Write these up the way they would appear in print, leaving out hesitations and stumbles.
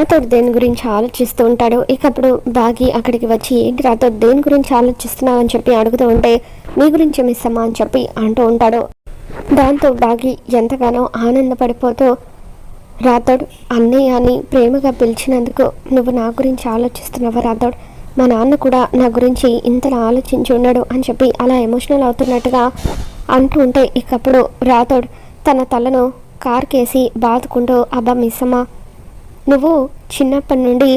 రాథోడ్ దేని గురించి ఆలోచిస్తూ ఉంటాడు. ఇక అప్పుడు బాగి అక్కడికి వచ్చి ఏంటి రాథోడ్ దేని గురించి ఆలోచిస్తున్నావు అని చెప్పి అడుగుతూ ఉంటే నీ గురించి మిస్ అమ్మా అని చెప్పి అంటూ ఉంటాడు. దాంతో బాగి ఎంతగానో ఆనందపడిపోతూ రాథోడ్ అన్నయ్య అని ప్రేమగా పిలిచినందుకు నువ్వు నా గురించి ఆలోచిస్తున్నావా రాథోడ్, మా నాన్న కూడా నా గురించి ఇంతలా ఆలోచించి ఉన్నాడు అని చెప్పి అలా ఎమోషనల్ అవుతున్నట్టుగా అంటూ ఉంటే ఇకప్పుడు రాథోడ్ తన తలను కార్కేసి బాదుకుంటూ అబ్బా మిస్ అమ్మ, నువ్వు చిన్నప్పటి నుండి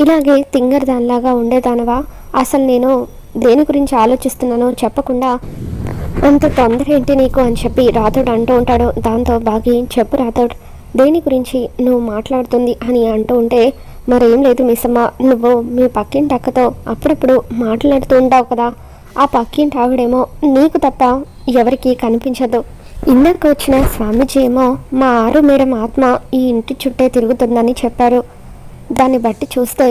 ఇలాగే తింగర్ దానిలాగా ఉండేదానవా, అసలు నేను దేని గురించి ఆలోచిస్తున్నానో చెప్పకుండా అంత తొందర ఏంటి నీకు అని చెప్పి రాథోడ్ అంటూ ఉంటాడు. దాంతో బాగి చెప్పు రాథోడ్ దేని గురించి నువ్వు మాట్లాడుతుంది అని అంటూ ఉంటే మరేం లేదు మిస్ అమ్మ, నువ్వు మీ పక్కింటి అక్కతో అప్పుడప్పుడు మాట్లాడుతూ ఉంటావు కదా, ఆ పక్కింటి ఆవిడేమో నీకు తప్ప ఎవరికి కనిపించదు, ఇందాక వచ్చిన స్వామీజీ ఏమో మా ఆరు మేడం ఆత్మ ఈ ఇంటి చుట్టే తిరుగుతుందని చెప్పారు, దాన్ని బట్టి చూస్తే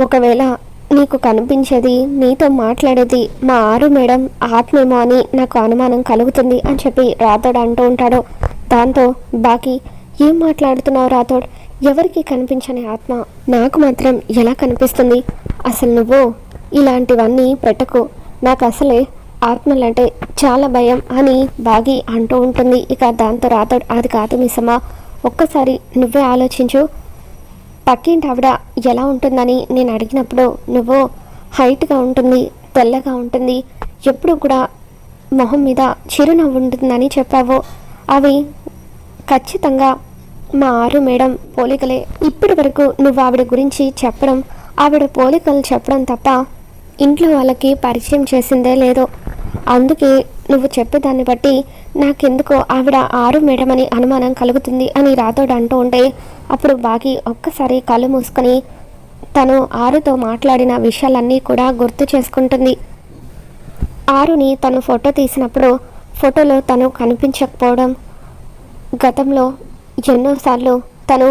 ఒకవేళ నీకు కనిపించేది నీతో మాట్లాడేది మా ఆరు మేడం ఆత్మేమో అని నాకు అనుమానం కలుగుతుంది అని చెప్పి రాథోడ్ అంటూ ఉంటాడు. దాంతో బాకి ఏం మాట్లాడుతున్నావు రాథోడ్, ఎవరికి కనిపించని ఆత్మ నాకు మాత్రం ఎలా కనిపిస్తుంది, అసలు నువ్వు ఇలాంటివన్నీ పెట్టకు, నాకు అసలే ఆత్మలంటే చాలా భయం అని బాగి అంటూ ఉంటుంది. ఇక దాంతో రాథోడ్ అది కాదు మిస్ అమ్మ, ఒక్కసారి నువ్వే ఆలోచించు, పక్కింటి ఆవిడ ఎలా ఉంటుందని నేను అడిగినప్పుడు నువ్వు హైట్గా ఉంటుంది, తెల్లగా ఉంటుంది, ఎప్పుడు కూడా మొహం మీద చిరునవ్వు ఉంటుందని చెప్పావు, అవి ఖచ్చితంగా మా ఆరు మేడం పోలికలే, ఇప్పటి వరకు నువ్వు ఆవిడ గురించి చెప్పడం ఆవిడ పోలికలు చెప్పడం తప్ప ఇంట్లో వాళ్ళకి పరిచయం చేసిందే లేదో, అందుకే నువ్వు చెప్పేదాన్ని బట్టి నాకెందుకో ఆవిడ ఆరు మేడం అని అనుమానం కలుగుతుంది అని రాథోడ్ అంటూ ఉంటే అప్పుడు బాగి ఒక్కసారి కళ్ళు మూసుకొని తను ఆరుతో మాట్లాడిన విషయాలన్నీ కూడా గుర్తు చేసుకుంటుంది. ఆరుని తను ఫోటో తీసినప్పుడు ఫోటోలో తను కనిపించకపోవడం, గతంలో ఎన్నోసార్లు తను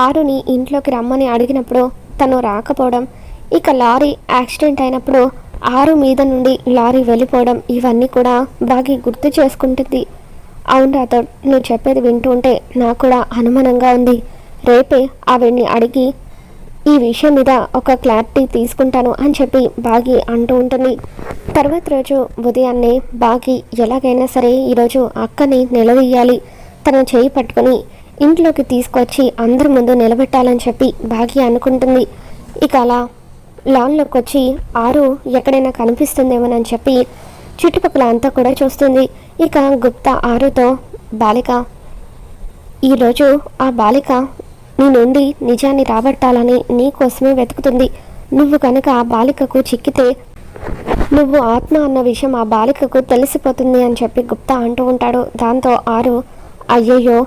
ఆరుని ఇంట్లోకి రమ్మని అడిగినప్పుడు తను రాకపోవడం, ఇక లారీ యాక్సిడెంట్ అయినప్పుడు ఆరు మీద నుండి లారీ వెళ్ళిపోవడం, ఇవన్నీ కూడా బాగా గుర్తు చేసుకుంటుంది. అవును రాథోడ్ నువ్వు చెప్పేది వింటూ ఉంటే నాకు కూడా అనుమానంగా ఉంది, రేపే ఆవిడ్ని అడిగి ఈ విషయం మీద ఒక క్లారిటీ తీసుకుంటాను అని చెప్పి బాగి అంటూ ఉంటుంది. తర్వాత రోజు ఉదయాన్నే బాగి ఎలాగైనా సరే ఈరోజు అక్కని నిలదీయాలి, తన చేయి పట్టుకొని ఇంట్లోకి తీసుకొచ్చి అందరి ముందు నిలబెట్టాలని చెప్పి బాగి అనుకుంటుంది. ఇక అలా లాన్లోకి వచ్చి ఆరు ఎక్కడైనా కనిపిస్తుందేమోనని చెప్పి చుట్టుపక్కల అంతా కూడా చూస్తుంది. ఇక గుప్తా ఆరుతో బాలిక, ఈరోజు ఆ బాలిక నీ నుండి నిజాన్ని రాబట్టాలని నీ కోసమే వెతుకుతుంది, నువ్వు కనుక ఆ బాలికకు చిక్కితే నువ్వు ఆత్మ అన్న విషయం ఆ బాలికకు తెలిసిపోతుంది అని చెప్పి గుప్తా అంటూ ఉంటాడు. దాంతో ఆరు అయ్యయ్యో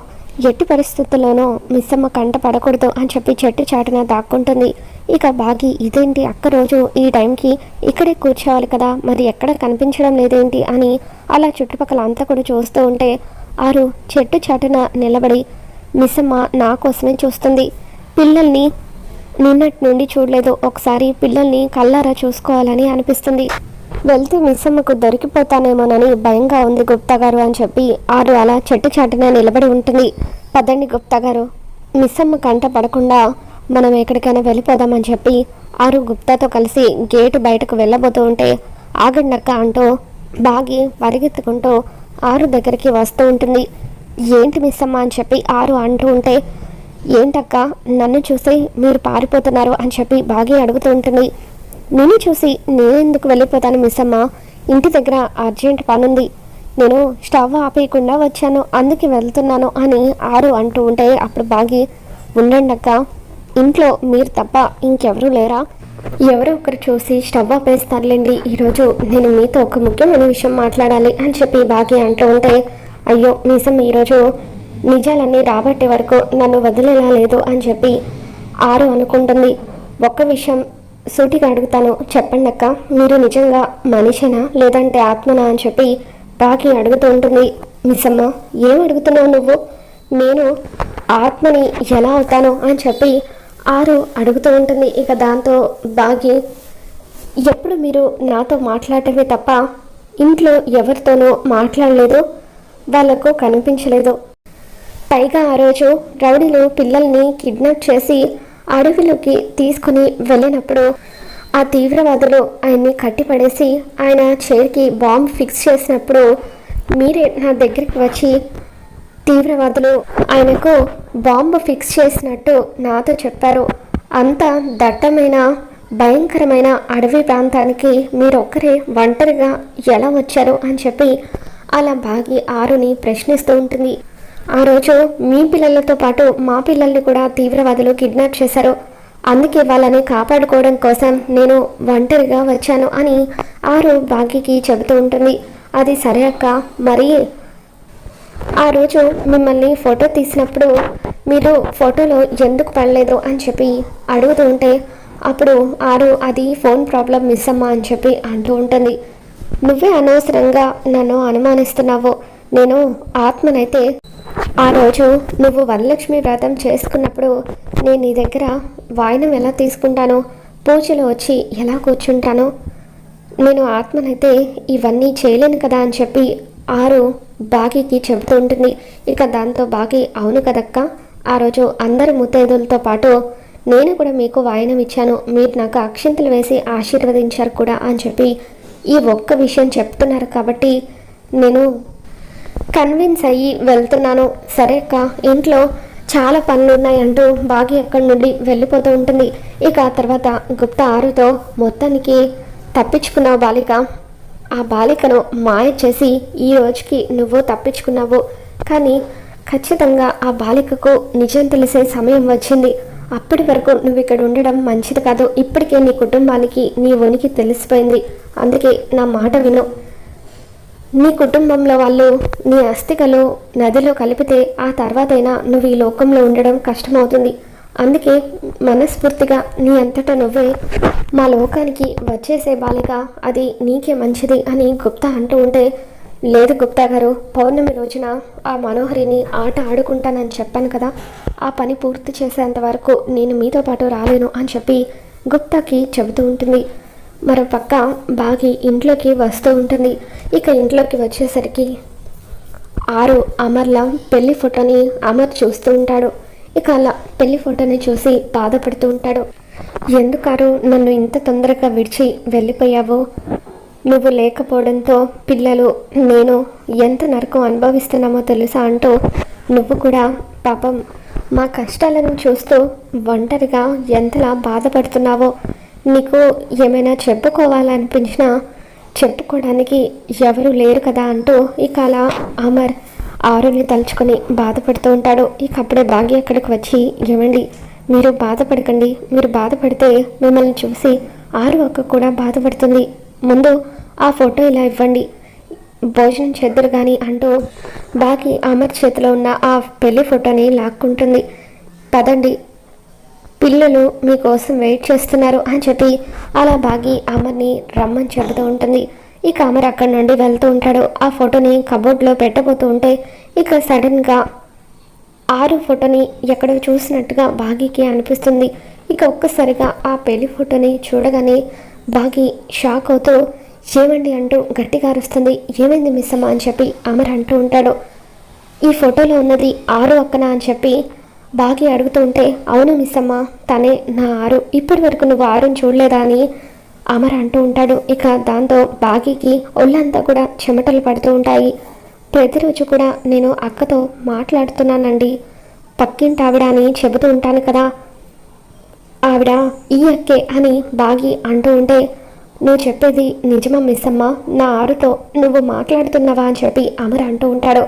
ఎట్టి పరిస్థితుల్లోనూ మిస్సమ్మ కంట పడకూడదు అని చెప్పి చెట్టు చాటున దాక్కుంటుంది. ఇక బాగి ఇదేంటి అక్క రోజు ఈ టైంకి ఇక్కడే కూర్చోవాలి కదా, మరి ఎక్కడ కనిపించడం లేదేంటి అని అలా చుట్టుపక్కల అంతా కూడా చూస్తూ ఉంటే ఆరు చెట్టు చాటున నిలబడి మిస్సమ్మ నా కోసమే చూస్తుంది, పిల్లల్ని నిన్నటి నుండి చూడలేదు, ఒకసారి పిల్లల్ని కళ్ళారా చూసుకోవాలని అనిపిస్తుంది, వెళ్తే మిస్సమ్మకు దొరికిపోతానేమోనని భయంగా ఉంది గుప్తా గారు అని చెప్పి ఆరు అలా చెట్టు చాటున నిలబడి ఉంటుంది. పదండి గుప్తా గారు, మిస్సమ్మ కంట పడకుండా మనం ఎక్కడికైనా వెళ్ళిపోదామని చెప్పి ఆరు గుప్తాతో కలిసి గేటు బయటకు వెళ్ళబోతూ ఉంటే ఆగండక్క అంటూ బాగి పరిగెత్తుకుంటూ ఆరు దగ్గరికి వస్తూ ఉంటుంది. ఏంటి మిస్సమ్మ అని చెప్పి ఆరు అంటూ ఉంటే ఏంటక్క నన్ను చూసి మీరు పారిపోతున్నారు అని చెప్పి బాగి అడుగుతూ ఉంటుంది. నిన్ను చూసి నేనెందుకు వెళ్ళిపోతాను మిస్సమ్మ, ఇంటి దగ్గర అర్జెంట్ పనుంది, నేను స్టవ్ ఆపేయకుండా వచ్చాను అందుకే వెళ్తున్నాను అని ఆరు అంటూ ఉంటే అప్పుడు బాగి ఉండండి అక్క, ఇంట్లో మీరు తప్ప ఇంకెవరూ లేరా, ఎవరో ఒకరు చూసి స్టవ్ ఆపేస్తారులేండి, ఈరోజు నేను మీతో ఒక ముఖ్యమైన విషయం మాట్లాడాలి అని చెప్పి బాగి అంటూ ఉంటే అయ్యో మిస్సమ్మ ఈరోజు నిజాలన్నీ రాబట్టే వరకు నన్ను వదిలేలా లేదు అని చెప్పి ఆరు అనుకుంటుంది. ఒక్క విషయం సూటిగా అడుగుతాను చెప్పండి అక్క, మీరు నిజంగా మనిషేనా లేదంటే ఆత్మనా అని చెప్పి బాగి అడుగుతూ ఉంటుంది. మిస్సమ్మ ఏం అడుగుతున్నావు నువ్వు, నేను ఆత్మని ఎలా అవుతాను అని చెప్పి ఆరు అడుగుతూ ఉంటుంది. ఇక దాంతో బాగి ఎప్పుడు మీరు నాతో మాట్లాడటమే తప్ప ఇంట్లో ఎవరితోనూ మాట్లాడలేదు, వాళ్లకు కనిపించలేదు, పైగా ఆ రోజు రౌడీలు పిల్లల్ని కిడ్నాప్ చేసి అడవిలోకి తీసుకుని వెళ్ళినప్పుడు ఆ తీవ్రవాదులు ఆయన్ని కట్టిపడేసి ఆయన చైర్కి బాంబ్ ఫిక్స్ చేసినప్పుడు మీరే నా దగ్గరికి వచ్చి తీవ్రవాదులు ఆయనకు బాంబు ఫిక్స్ చేసినట్టు నాతో చెప్పారు. అంత దట్టమైన భయంకరమైన అడవి ప్రాంతానికి మీరొక్కరే ఒంటరిగా ఎలా వచ్చారు అని చెప్పి అలా బాగి ఆరుని ప్రశ్నిస్తూ ఉంటుంది. ఆ రోజు మీ పిల్లలతో పాటు మా పిల్లల్ని కూడా తీవ్రవాదులు కిడ్నాప్ చేశారు. అందుకే వాళ్ళని కాపాడుకోవడం కోసం నేను ఒంటరిగా వచ్చాను అని ఆరు బాగికి చెబుతూ ఉంటుంది. అది సరే అక్క, మరి ఆ రోజు మిమ్మల్ని ఫోటో తీసినప్పుడు మీరు ఫోటోలో ఎందుకు పడలేదు అని చెప్పి అడుగుతూ ఉంటే అప్పుడు ఆరు అది ఫోన్ ప్రాబ్లం మిస్ అమ్మా అని చెప్పి అంటూ ఉంటుంది. నువ్వే అనవసరంగా నన్ను అనుమానిస్తున్నావు. నేను ఆత్మనైతే ఆ రోజు నువ్వు వరలక్ష్మి వ్రతం చేసుకున్నప్పుడు నేను నీ దగ్గర వాయినం ఎలా తీసుకుంటాను, పూజలో వచ్చి ఎలా కూర్చుంటాను, నేను ఆత్మనైతే ఇవన్నీ చేయలేను కదా అని చెప్పి ఆరు బాగికి చెబుతూ ఉంటుంది. ఇక దాంతో బాగి అవును కదక్క, ఆ రోజు అందరి ముత్తైదులతో పాటు నేను కూడా మీకు వాయినం ఇచ్చాను, మీరు నాకు అక్షింతలు వేసి ఆశీర్వదించారు కూడా అని చెప్పి ఈ ఒక్క విషయం చెప్తున్నారు కాబట్టి నేను కన్విన్స్ అయ్యి వెళ్తున్నాను. సరే అక్క, ఇంట్లో చాలా పనులు ఉన్నాయంటూ బాగి అక్కడి నుండి వెళ్ళిపోతూ ఉంటుంది. ఇక తర్వాత గుప్తా ఆరుతో మొత్తానికి తప్పించుకున్నావు బాలిక, ఆ బాలికను మాయ చేసి ఈ రోజుకి నువ్వు తప్పించుకున్నావు. కానీ ఖచ్చితంగా ఆ బాలికకు నిజం తెలిసే సమయం వచ్చింది. అప్పటి వరకు నువ్వు ఇక్కడ ఉండడం మంచిది కాదు. ఇప్పటికే నీ కుటుంబానికి నీ ఉనికి తెలిసిపోయింది. అందుకే నా మాట విను. నీ కుటుంబంలో వాళ్ళు నీ అస్థికలు నదిలో కలిపితే ఆ తర్వాతైనా నువ్వు ఈ లోకంలో ఉండడం కష్టమవుతుంది. అందుకే మనస్ఫూర్తిగా నీ అంతటా నువ్వే మా లోకానికి వచ్చేసే బాలిక, అది నీకే మంచిది అని గుప్తా అంటూ ఉంటే, లేదు గుప్తా గారు, పౌర్ణమి రోజున ఆ మనోహరిని ఆట ఆడుకుంటానని చెప్పాను కదా, ఆ పని పూర్తి చేసేంత వరకు నేను మీతో పాటు రాలేను అని చెప్పి గుప్తాకి చెబుతూ ఉంటుంది. మరో పక్క బాగి ఇంట్లోకి వస్తూ ఉంటుంది. ఇక ఇంట్లోకి వచ్చేసరికి ఆరు అమర్ల పెళ్లి ఫోటోని అమర్ చూస్తూ ఉంటాడు. ఇక అలా పెళ్లి ఫోటోని చూసి బాధపడుతూ ఉంటాడు. ఎందుకారు నన్ను ఇంత తొందరగా విడిచి వెళ్ళిపోయావు? నువ్వు లేకపోవడంతో పిల్లలు నేను ఎంత నరకం అనుభవిస్తున్నామో తెలుసా అంటూ నువ్వు కూడా పాపం మా కష్టాలను చూస్తూ ఒంటరిగా ఎంతలా బాధపడుతున్నావో, నీకు ఏమైనా చెప్పుకోవాలనిపించినా చెప్పుకోవడానికి ఎవరు లేరు కదా అంటూ ఇక అలా అమర్ ఆరుని తలుచుకొని బాధపడుతూ ఉంటాడు. ఇక అప్పుడే భాగ్య అక్కడికి వచ్చి, ఏమండి మీరు బాధపడకండి, మీరు బాధపడితే మిమ్మల్ని చూసి ఆరు అక్క కూడా బాధపడుతుంది, ముందు ఆ ఫోటో ఇలా ఇవ్వండి, భోజనం చేద్దరు కానీ అంటూ బాగి అమర్ చేతిలో ఉన్న ఆ పెళ్లి ఫోటోని లాక్కుంటుంది. పదండి, పిల్లలు మీకోసం వెయిట్ చేస్తున్నారు అని చెప్పి అలా బాగి అమర్ని రమ్మని చెబుతూ ఉంటుంది. ఇక అమర్ అక్కడి నుండి వెళ్తూ ఉంటాడు. ఆ ఫోటోని కబోర్డ్లో పెట్టబోతూ ఉంటే ఇక సడన్గా ఆరు ఫోటోని ఎక్కడో చూసినట్టుగా బాగికి అనిపిస్తుంది. ఇక ఒక్కసారిగా ఆ పెళ్లి ఫోటోని చూడగానే బాగి షాక్ అవుతూ ఏమండి అంటూ గట్టిగా అరుస్తుంది. ఏమైంది మిస్ అమ్మ అని చెప్పి అమర్ అంటూ ఉంటాడు. ఈ ఫోటోలో ఉన్నది ఆరు అక్కన అని చెప్పి బాగి అడుగుతూ ఉంటే, అవును మిస్ అమ్మ, తనే నా ఆరు, ఇప్పటి వరకు నువ్వు ఆరుని చూడలేదా అని అమర్ అంటూ ఉంటాడు. ఇక దాంతో బాగికి ఒళ్ళంతా కూడా చెమటలు పడుతూ ఉంటాయి. ప్రతిరోజు కూడా నేను అక్కతో మాట్లాడుతున్నానండి, పక్కింటి ఆవిడ అని చెబుతూ ఉంటాను కదా, ఆవిడ ఈ అక్కే అని బాగి అంటూ ఉంటే, నువ్వు చెప్పేది నిజమా మిస్ అమ్మ, నా ఆరుతో నువ్వు మాట్లాడుతున్నావా అని చెప్పి అమర్ అంటూ ఉంటాడు.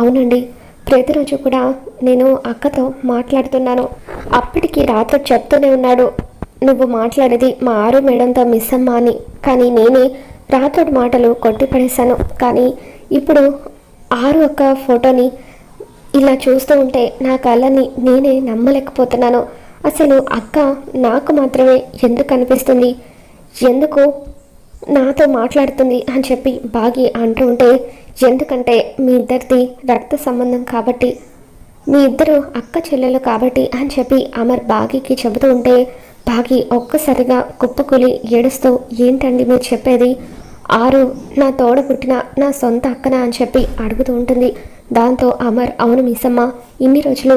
అవునండి, ప్రతిరోజు కూడా నేను అక్కతో మాట్లాడుతున్నాను. అప్పటికి రాత్రి చెప్తూనే ఉన్నాడు, నువ్వు మాట్లాడేది మా ఆరు మేడంతో మిస్ అమ్మ అని. కానీ నేనే రాత్రి మాటలు కొట్టిపడేశాను. కానీ ఇప్పుడు ఆరు అక్క ఫోటోని ఇలా చూస్తూ ఉంటే నా కళ్ళని నేనే నమ్మలేకపోతున్నాను. అసలు అక్క నాకు మాత్రమే ఎందుకు అనిపిస్తుంది, ఎందుకు నాతో మాట్లాడుతుంది అని చెప్పి బాగి అంటూ ఉంటే, ఎందుకంటే మీ ఇద్దరిది రక్త సంబంధం కాబట్టి, మీ ఇద్దరు అక్క చెల్లెలు కాబట్టి అని చెప్పి అమర్ బాగికి చెబుతూ ఉంటే బాగి ఒక్కసారిగా కుప్పకూలి ఏడుస్తూ, ఏంటండి మీరు చెప్పేది, ఆరు నా తోడ పుట్టిన నా సొంత అక్కన అని చెప్పి అడుగుతూ ఉంటుంది. దాంతో అమర్, అవును మిస్సమ్మ, ఇన్ని రోజులు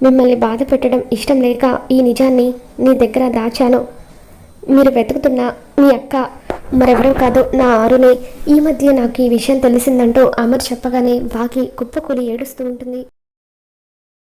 మిమ్మల్ని బాధ పెట్టడం ఇష్టం లేక ఈ నిజాన్ని నీ దగ్గర దాచాను. మీరు వెతుకుతున్న మీ అక్క మరెవరో కాదు, నా ఆరునే. ఈ మధ్య నాకు ఈ విషయం తెలిసిందంటూ అమర్ చెప్పగానే బాగి కుప్పకూలి ఏడుస్తూ ఉంటుంది.